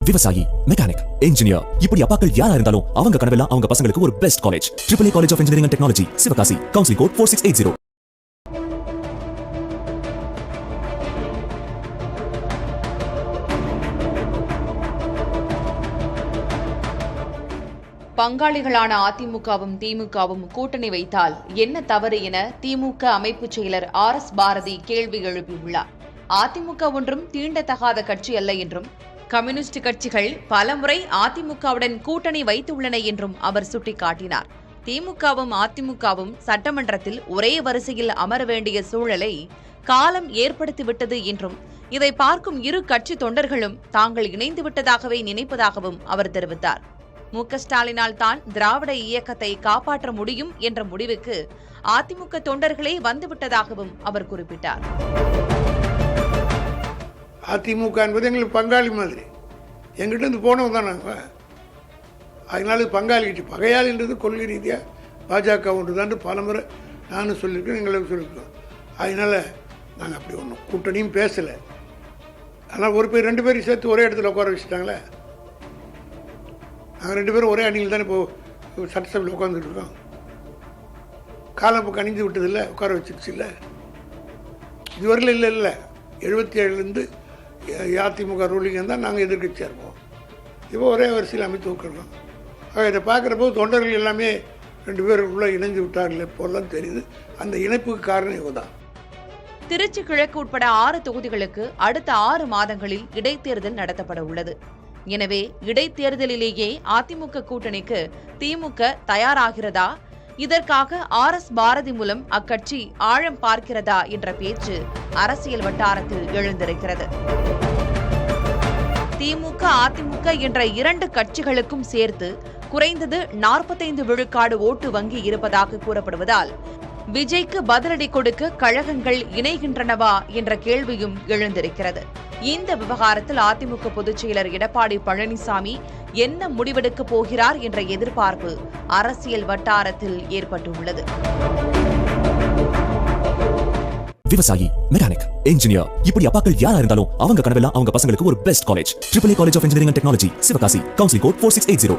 விவசாயி, mechanic, engineer, இப்படி அப்பாக்கள் யாரா இருந்தாலும் அவங்க கனவெல்லாம் அவங்க பசங்களுக்கு ஒரு best college. AAA college of engineering and technology, Sivakasi. Counselling code 4680. பங்காளிகளான அதிமுகவும் திமுகவும் கூட்டணி வைத்தால் என்ன தவறு என திமுக அமைப்பு செயலர் RS பாரதி கேள்வி எழுப்பியுள்ளார். அதிமுக ஒன்றும் தீண்டத்தகாத கட்சி அல்ல என்றும், கம்யூனிஸ்ட் கட்சிகள் பலமுறை அதிமுகவுடன் கூட்டணி வைத்துள்ளன என்றும் அவர் சுட்டிக்காட்டினார். திமுகவும் அதிமுகவும் சட்டமன்றத்தில் ஒரே வரிசையில் அமர வேண்டிய சூழலை காலம் ஏற்படுத்திவிட்டது என்றும், இதை பார்க்கும் இரு கட்சி தொண்டர்களும் தாங்கள் இணைந்துவிட்டதாகவே நினைப்பதாகவும் அவர் தெரிவித்தார். மு.க.ஸ்டாலினால் தான் திராவிட இயக்கத்தை காப்பாற்ற முடியும் என்ற முடிவுக்கு அதிமுக தொண்டர்களே வந்துவிட்டதாகவும் அவர் குறிப்பிட்டார். அதிமுக என்பது எங்களுக்கு பங்காளி மாதிரி, எங்கிட்ட இருந்து போனவங்க தான் நாங்கள். அதனால பங்காளிகிட்டு பகையாளின்றது கொள்கை ரீதியாக பாஜக ஒன்று தான் பலமுறை நானும் சொல்லியிருக்கேன், எங்களுக்கு சொல்லியிருக்கோம். அதனால் நாங்கள் அப்படி ஒன்றும் கூட்டணியும் பேசலை. ஆனால் ஒரு பேர் ரெண்டு பேரும் சேர்த்து ஒரே இடத்துல உட்கார வச்சுட்டாங்களே. நாங்கள் ரெண்டு பேரும் ஒரே அணியில் தானே இப்போது சட்டசபையில் உட்காந்துட்டு இருக்கோம். காலம் இப்போ கணிந்து விட்டதில்லை, உட்கார வச்சிருச்சு இல்லை. இதுவரையில் இல்லை 77லேருந்து அதிமுக ரூலிங் இருந்தால் நாங்கள் எதிர்கட்சியாக இருப்போம். இப்போ ஒரே வரிசையில் அமைத்து உட்காரோம். இதை பார்க்குறப்போ தொண்டர்கள் எல்லாமே ரெண்டு பேரும் உள்ளே இணைந்து விட்டார்கள் போல தான் தெரியுது. அந்த இணைப்புக்கு காரணம் இவங்க தான். திருச்சி கிழக்கு உட்பட 6 தொகுதிகளுக்கு அடுத்த 6 மாதங்களில் இடைத்தேர்தல் நடத்தப்பட உள்ளது. எனவே இடைத்தேர்தலிலேயே அதிமுக கூட்டணிக்கு திமுக தயாராகிறதா, இதற்காக RS பாரதி மூலம் அக்கட்சி ஆழம் பார்க்கிறதா என்ற பேச்சு அரசியல் வட்டாரத்தில் எழுந்திருக்கிறது. திமுக அதிமுக என்ற 2 கட்சிகளுக்கும் சேர்த்து குறைந்தது 45 விழுக்காடு ஓட்டு வங்கி இருப்பதாக கூறப்படுவதால் விஜய்க்கு பதிலடி கொடுக்க கழகங்கள் இணைகின்றனவா என்ற கேள்வியும் எழுந்திருக்கிறது. இந்த விவகாரத்தில் அதிமுக பொதுச் செயலர் எடப்பாடி பழனிசாமி என்ன முடிவெடுக்கப் போகிறார் என்ற எதிர்பார்ப்பு அரசியல் வட்டாரத்தில் ஏற்பட்டுள்ளது. விவசாயி, மெக்கானிக், இன்ஜினியர், இப்படி அப்பாக்கள் யாரா இருந்தாலும் அவங்க கனவெல்லாம் அவங்க பசங்களுக்கு ஒரு best college. AAA college of engineering and technology, Sivakasi. Counselling code 4680.